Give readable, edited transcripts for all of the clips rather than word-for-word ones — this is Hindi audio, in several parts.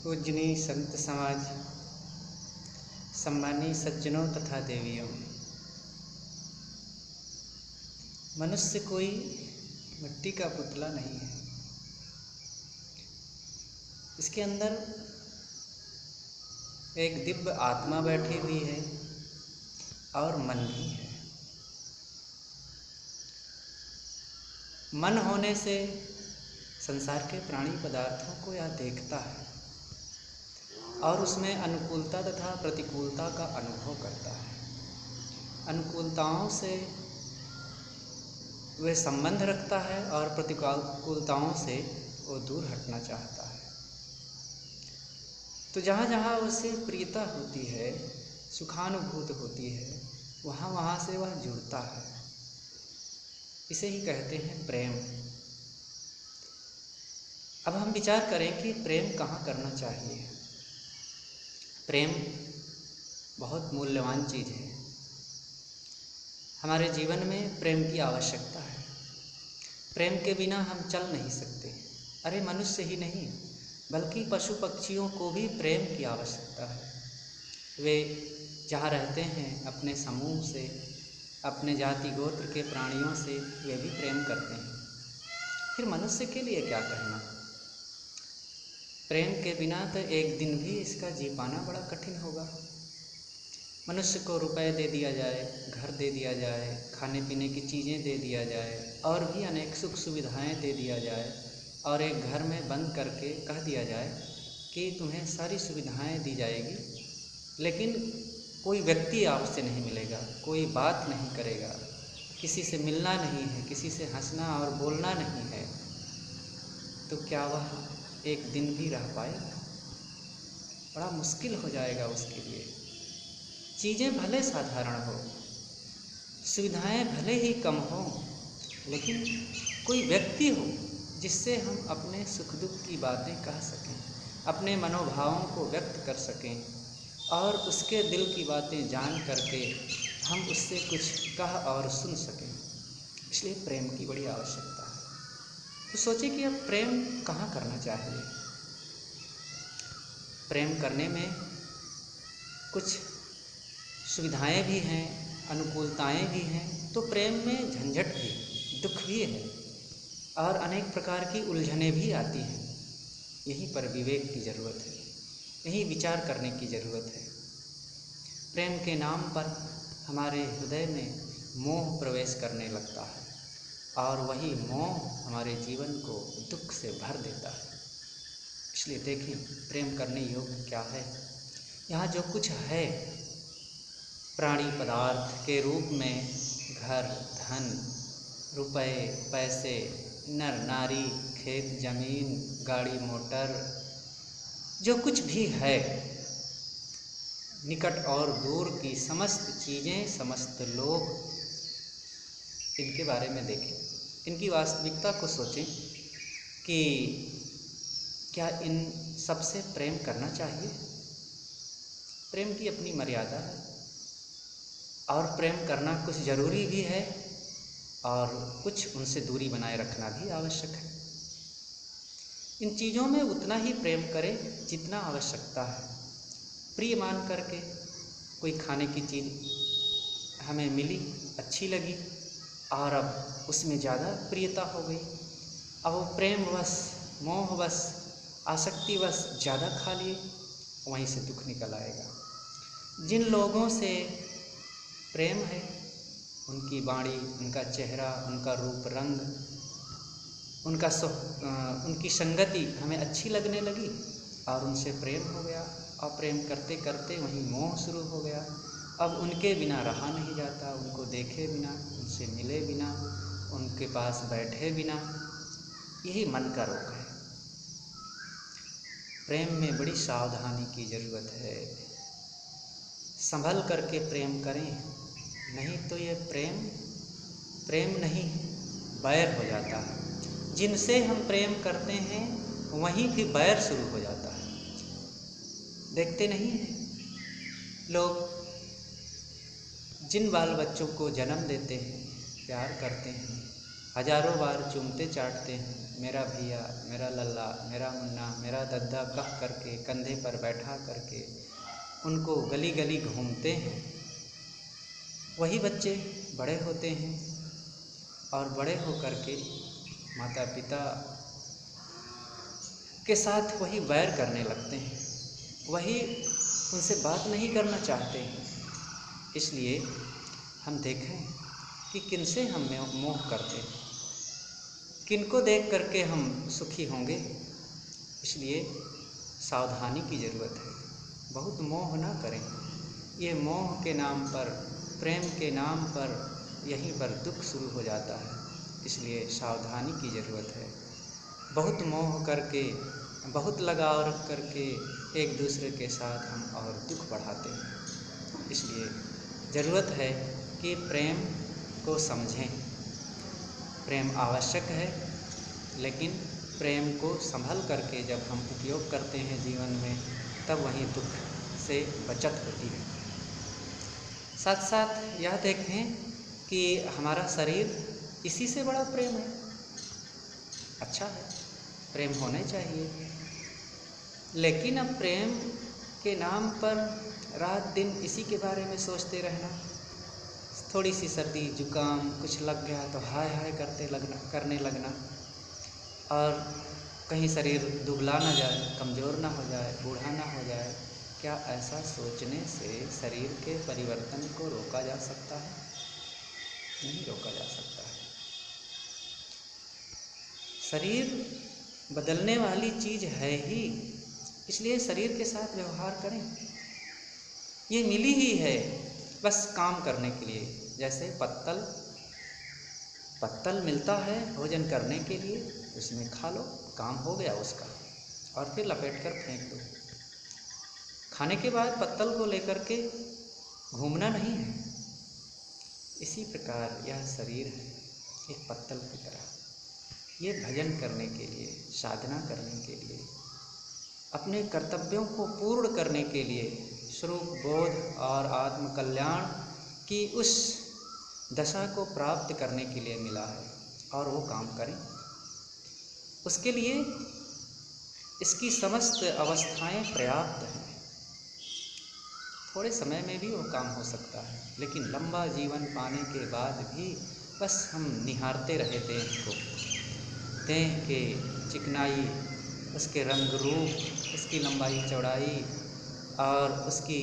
पूजनीय संत समाज, सम्मानीय सज्जनों तथा देवियों, मनुष्य कोई मिट्टी का पुतला नहीं है। इसके अंदर एक दिव्य आत्मा बैठी हुई है और मन भी है। मन होने से संसार के प्राणी पदार्थों को यह देखता है और उसमें अनुकूलता तथा प्रतिकूलता का अनुभव करता है। अनुकूलताओं से वह संबंध रखता है और प्रतिकूलताओं से वो दूर हटना चाहता है। तो जहाँ जहाँ उसे प्रियता होती है, सुखानुभूत होती है, वहाँ वहाँ से वह जुड़ता है। इसे ही कहते हैं प्रेम। अब हम विचार करें कि प्रेम कहाँ करना चाहिए। प्रेम बहुत मूल्यवान चीज़ है। हमारे जीवन में प्रेम की आवश्यकता है। प्रेम के बिना हम चल नहीं सकते। अरे मनुष्य ही नहीं, बल्कि पशु पक्षियों को भी प्रेम की आवश्यकता है। वे जहाँ रहते हैं अपने समूह से, अपने जाति गोत्र के प्राणियों से वे भी प्रेम करते हैं। फिर मनुष्य के लिए क्या कहना। प्रेम के बिना तो एक दिन भी इसका जी पाना बड़ा कठिन होगा। मनुष्य को रुपए दे दिया जाए, घर दे दिया जाए, खाने पीने की चीज़ें दे दिया जाए और भी अनेक सुख सुविधाएं दे दिया जाए और एक घर में बंद करके कह दिया जाए कि तुम्हें सारी सुविधाएं दी जाएगी, लेकिन कोई व्यक्ति आपसे नहीं मिलेगा, कोई बात नहीं करेगा, किसी से मिलना नहीं है, किसी से हंसना और बोलना नहीं है, तो क्या वह एक दिन भी रह पाएगा? बड़ा मुश्किल हो जाएगा उसके लिए। चीज़ें भले साधारण हो, सुविधाएं भले ही कम हो, लेकिन कोई व्यक्ति हो जिससे हम अपने सुख दुख की बातें कह सकें, अपने मनोभावों को व्यक्त कर सकें और उसके दिल की बातें जान करके हम उससे कुछ कह और सुन सकें। इसलिए प्रेम की बड़ी आवश्यकता है। तो सोचिए कि अब प्रेम कहाँ करना चाहिए। प्रेम करने में कुछ सुविधाएं भी हैं, अनुकूलताएं भी हैं, तो प्रेम में झंझट भी, दुख भी है और अनेक प्रकार की उलझनें भी आती हैं। यहीं पर विवेक की ज़रूरत है, यहीं विचार करने की ज़रूरत है। प्रेम के नाम पर हमारे हृदय में मोह प्रवेश करने लगता है और वही मोह हमारे जीवन को दुख से भर देता है। इसलिए देखें प्रेम करने योग्य क्या है। यहाँ जो कुछ है प्राणी पदार्थ के रूप में, घर, धन, रुपए, पैसे, नर नारी, खेत जमीन, गाड़ी मोटर, जो कुछ भी है, निकट और दूर की समस्त चीज़ें, समस्त लोग, इनके बारे में देखें, इनकी वास्तविकता को सोचें कि क्या इन सबसे प्रेम करना चाहिए। प्रेम की अपनी मर्यादा है और प्रेम करना कुछ ज़रूरी भी है और कुछ उनसे दूरी बनाए रखना भी आवश्यक है। इन चीज़ों में उतना ही प्रेम करें जितना आवश्यकता है। प्रिय मान करके कोई खाने की चीज़ हमें मिली, अच्छी लगी और अब उसमें ज़्यादा प्रियता हो गई, अब वो प्रेमवश, मोहवश, आसक्तिवश ज़्यादा खा लिए, वहीं से दुख निकल आएगा। जिन लोगों से प्रेम है, उनकी वाणी, उनका चेहरा, उनका रूप रंग, उनकी संगति हमें अच्छी लगने लगी और उनसे प्रेम हो गया और प्रेम करते करते वहीं मोह शुरू हो गया। अब उनके बिना रहा नहीं जाता, उनको देखे बिना, उनसे मिले बिना, उनके पास बैठे बिना। यही मन का रोग है। प्रेम में बड़ी सावधानी की ज़रूरत है। संभल करके प्रेम करें, नहीं तो ये प्रेम नहीं, बैर हो जाता है। जिनसे हम प्रेम करते हैं वहीं भी बैर शुरू हो जाता है। देखते नहीं हैं लोग जिन बाल बच्चों को जन्म देते हैं, प्यार करते हैं, हजारों बार चूमते चाटते हैं, मेरा भैया, मेरा लल्ला, मेरा मुन्ना, मेरा दद्दा कह करके कंधे पर बैठा करके उनको गली गली घूमते हैं। वही बच्चे बड़े होते हैं और बड़े होकर के माता पिता के साथ वही वैर करने लगते हैं, वही उनसे बात नहीं करना चाहते हैं। इसलिए हम देखें कि किनसे हम मोह करते हैं, किनको देख करके हम सुखी होंगे। इसलिए सावधानी की ज़रूरत है, बहुत मोह ना करें। ये मोह के नाम पर, प्रेम के नाम पर यहीं पर दुख शुरू हो जाता है। इसलिए सावधानी की ज़रूरत है। बहुत मोह करके, बहुत लगाव रख करके एक दूसरे के साथ हम और दुख बढ़ाते हैं। इसलिए ज़रूरत है कि प्रेम को समझें। प्रेम आवश्यक है, लेकिन प्रेम को संभल करके जब हम उपयोग करते हैं जीवन में, तब वहीं दुख से बचत होती है। साथ साथ यह देखें कि हमारा शरीर इसी से बड़ा प्रेम है। अच्छा है, प्रेम होने चाहिए, लेकिन अब प्रेम के नाम पर रात दिन इसी के बारे में सोचते रहना। थोड़ी सी सर्दी जुकाम कुछ लग गया तो हाय हाय करने लगना, और कहीं शरीर दुबला ना जाए, कमज़ोर ना हो जाए, बूढ़ा ना हो जाए। क्या ऐसा सोचने से शरीर के परिवर्तन को रोका जा सकता है? नहीं रोका जा सकता है। शरीर बदलने वाली चीज़ है ही, इसलिए शरीर के साथ व्यवहार करें। ये मिली ही है बस काम करने के लिए। जैसे पत्तल मिलता है भोजन करने के लिए, उसमें खा लो, काम हो गया उसका, और फिर लपेट कर फेंक दो। खाने के बाद पत्तल को लेकर के घूमना नहीं है। इसी प्रकार यह शरीर है, एक पत्तल की तरह। ये भजन करने के लिए, साधना करने के लिए, अपने कर्तव्यों को पूर्ण करने के लिए, स्वरूप बोध और आत्म कल्याण की उस दशा को प्राप्त करने के लिए मिला है, और वो काम करें। उसके लिए इसकी समस्त अवस्थाएं पर्याप्त हैं। थोड़े समय में भी वो काम हो सकता है, लेकिन लंबा जीवन पाने के बाद भी बस हम निहारते रहे देह को, देह के चिकनाई, उसके रंग रूप, उसकी लंबाई चौड़ाई और उसकी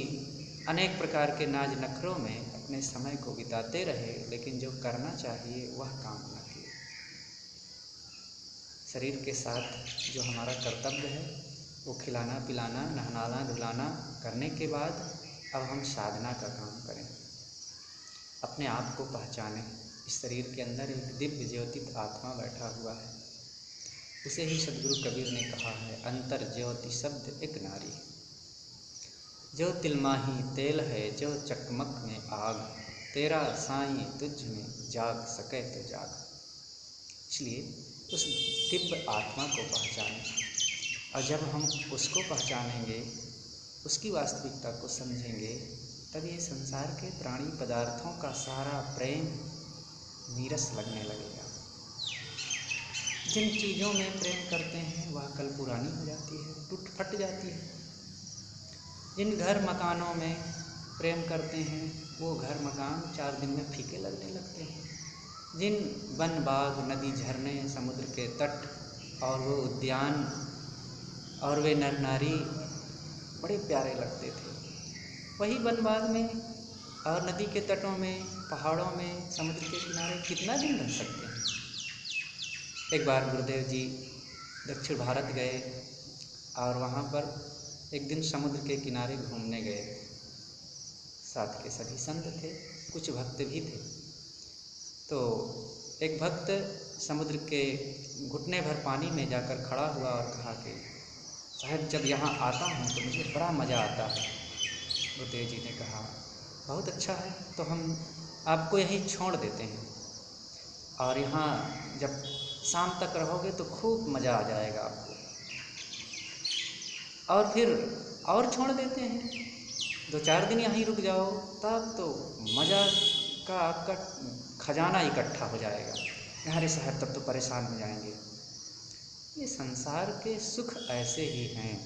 अनेक प्रकार के नाज नखरों में अपने समय को बिताते रहे, लेकिन जो करना चाहिए वह काम न किए। शरीर के साथ जो हमारा कर्तव्य है वो खिलाना पिलाना, नहलाना धुलाना करने के बाद अब हम साधना का काम करें। अपने आप को पहचानें। इस शरीर के अंदर एक दिव्य ज्योतित आत्मा बैठा हुआ है। उसे ही सदगुरु कबीर ने कहा है, अंतर ज्योति शब्द एक नारी, जो तिलमाही तेल है, जो चकमक में आग, तेरा साईं तुझ में जाग सके तो जाग। इसलिए उस दिव्य आत्मा को पहचानें, और जब हम उसको पहचानेंगे, उसकी वास्तविकता को समझेंगे, तब ये संसार के प्राणी पदार्थों का सारा प्रेम नीरस लगने लगेगा। जिन चीज़ों में प्रेम करते हैं वह कल पुरानी हो जाती है, टूट फट जाती है। जिन घर मकानों में प्रेम करते हैं वो घर मकान 4 दिन में फीके लगने लगते हैं। जिन वन बाग नदी झरने समुद्र के तट और वो उद्यान और वे नर नारी बड़े प्यारे लगते थे, वही वन बाग में और नदी के तटों में, पहाड़ों में, समुद्र के किनारे कितना दिन रह सकते हैं। एक बार गुरुदेव जी दक्षिण भारत गए और वहाँ पर एक दिन समुद्र के किनारे घूमने गए। साथ के सभी संत थे, कुछ भक्त भी थे। तो एक भक्त समुद्र के घुटने भर पानी में जाकर खड़ा हुआ और कहा कि साहब जब यहाँ आता हूँ तो मुझे बड़ा मज़ा आता है। गुरुदेव जी ने कहा बहुत अच्छा है, तो हम आपको यहीं छोड़ देते हैं, और यहाँ जब शाम तक रहोगे तो खूब मज़ा आ जाएगा आपको, और फिर और छोड़ देते हैं, 2-4 दिन यहीं रुक जाओ, तब तो मज़ा का आपका खजाना इकट्ठा हो जाएगा। अरे साहब तब तो परेशान हो जाएंगे। ये संसार के सुख ऐसे ही हैं,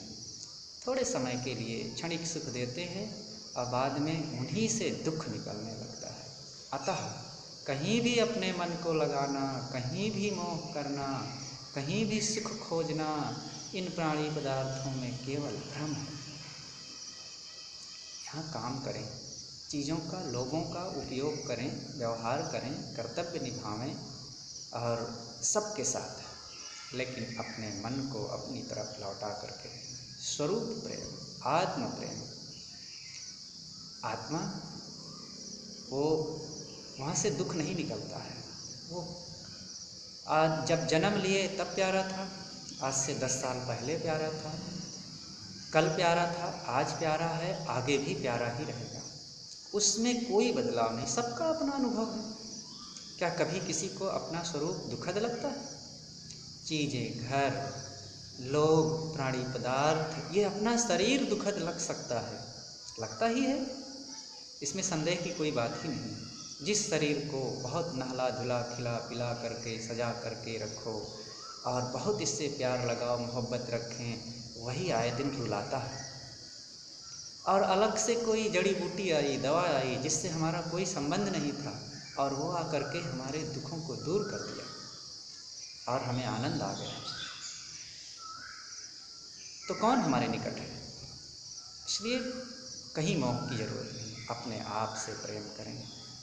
थोड़े समय के लिए क्षणिक सुख देते हैं और बाद में उन्हीं से दुख निकलने लगता है। अतः कहीं भी अपने मन को लगाना, कहीं भी मोह करना, कहीं भी सुख खोजना, इन प्राणी पदार्थों में केवल भ्रम है। यहाँ काम करें, चीज़ों का, लोगों का उपयोग करें, व्यवहार करें, कर्तव्य निभावें और सबके साथ, लेकिन अपने मन को अपनी तरफ लौटा करके स्वरूप प्रेम, आत्म प्रेम, आत्मा वो वहाँ से दुख नहीं निकलता है। वो आज जब जन्म लिए तब प्यारा था, आज से 10 साल पहले प्यारा था, कल प्यारा था, आज प्यारा है, आगे भी प्यारा ही रहेगा। उसमें कोई बदलाव नहीं, सबका अपना अनुभव है। क्या कभी किसी को अपना स्वरूप दुखद लगता है? चीज़ें, घर, लोग, प्राणी पदार्थ, ये अपना शरीर दुखद लग सकता है, लगता ही है, इसमें संदेह की कोई बात ही नहीं। जिस शरीर को बहुत नहला धुला खिला पिला करके सजा करके रखो और बहुत इससे प्यार लगाओ, मोहब्बत रखें, वही आए दिन रुलाता है। और अलग से कोई जड़ी बूटी आई, दवा आई जिससे हमारा कोई संबंध नहीं था और वो आकर के हमारे दुखों को दूर कर दिया और हमें आनंद आ गया, तो कौन हमारे निकट है? इसलिए कहीं मोह की जरूरत नहीं, अपने आप से प्रेम करें।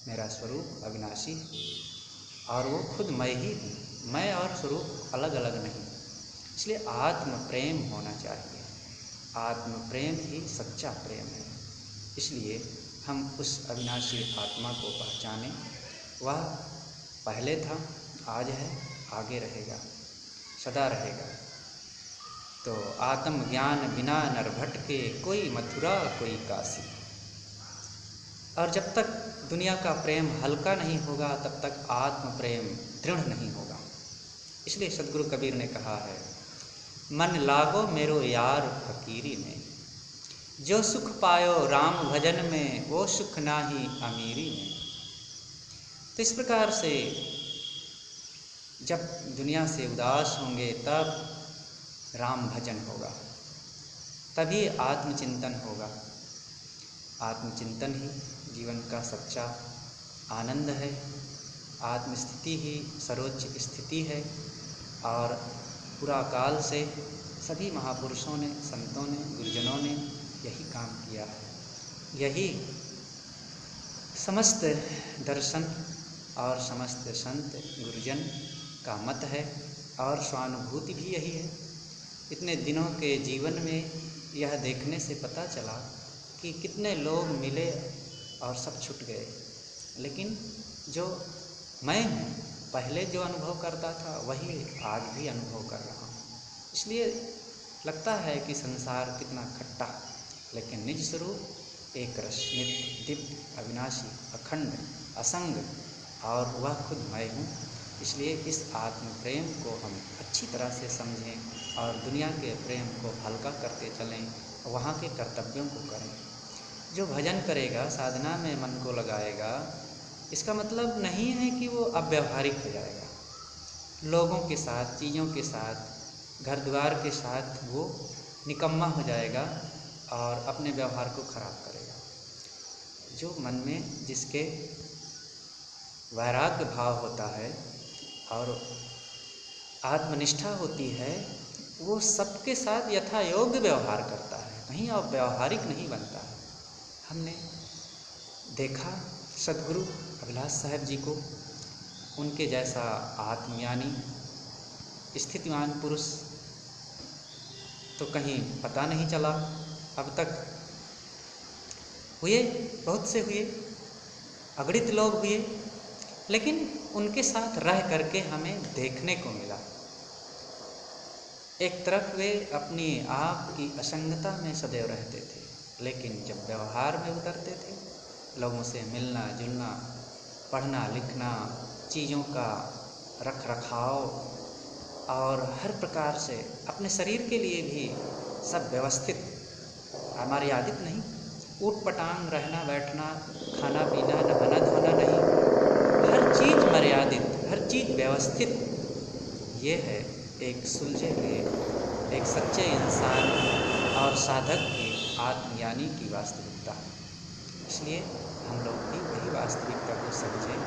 मेरा स्वरूप अविनाशी और वो खुद मैं ही हूँ, मैं और स्वरूप अलग अलग नहीं। इसलिए आत्म प्रेम होना चाहिए, आत्म प्रेम ही सच्चा प्रेम है। इसलिए हम उस अविनाशी आत्मा को पहचानें, वह पहले था, आज है, आगे रहेगा, सदा रहेगा। तो आत्म ज्ञान बिना नर भटके, कोई मथुरा कोई काशी। और जब तक दुनिया का प्रेम हल्का नहीं होगा तब तक आत्म प्रेम दृढ़ नहीं होगा। इसलिए सद्गुरु कबीर ने कहा है, मन लागो मेरो यार फकीरी में, जो सुख पायो राम भजन में, वो सुख नाही अमीरी में। तो इस प्रकार से जब दुनिया से उदास होंगे तब राम भजन होगा, तभी आत्मचिंतन होगा। आत्मचिंतन ही जीवन का सच्चा आनंद है, आत्मस्थिति ही सर्वोच्च स्थिति है। और पूरा काल से सभी महापुरुषों ने, संतों ने, गुरुजनों ने यही काम किया है। यही समस्त दर्शन और समस्त संत गुरुजन का मत है और स्वानुभूति भी यही है। इतने दिनों के जीवन में यह देखने से पता चला कि कितने लोग मिले और सब छूट गए, लेकिन जो मैं हूँ, पहले जो अनुभव करता था वही आज भी अनुभव कर रहा हूँ। इसलिए लगता है कि संसार कितना खट्टा, लेकिन निज स्वरूप एक रस, नित्य, दिव्य, अविनाशी, अखंड, असंग, और वह खुद मैं हूँ। इसलिए इस आत्म प्रेम को हम अच्छी तरह से समझें और दुनिया के प्रेम को हल्का करते चलें, वहाँ के कर्तव्यों को करें। जो भजन करेगा, साधना में मन को लगाएगा, इसका मतलब नहीं है कि वो अव्यवहारिक हो जाएगा। लोगों के साथ, चीज़ों के साथ, घर द्वार के साथ वो निकम्मा हो जाएगा और अपने व्यवहार को खराब करेगा। जो मन में जिसके वैराग्य भाव होता है और आत्मनिष्ठा होती है, वो सबके साथ यथा योग्य व्यवहार करता है, कहीं और व्यवहारिक नहीं बनता है। हमने देखा सद्गुरु अभिलाष साहब जी को, उनके जैसा आत्मज्ञानी स्थितिवान पुरुष तो कहीं पता नहीं चला अब तक। हुए, बहुत से हुए, अगणित लोग हुए, लेकिन उनके साथ रह करके हमें देखने को मिला। एक तरफ वे अपनी आप की असंगता में सदैव रहते थे, लेकिन जब व्यवहार में उतरते थे, लोगों से मिलना जुलना, पढ़ना लिखना, चीज़ों का रख रखाव और हर प्रकार से अपने शरीर के लिए भी सब व्यवस्थित, अमर्यादित नहीं, ऊट पटांग रहना बैठना, खाना पीना, नहाना धोना नहीं, हर चीज़ मर्यादित। हर चीज़ व्यवस्थित, ये है एक सुलझे हुए, एक सच्चे इंसान और साधक की आत्मज्ञानी की वास्तविकता। इसलिए हम लोग भी वही वास्तविकता को समझें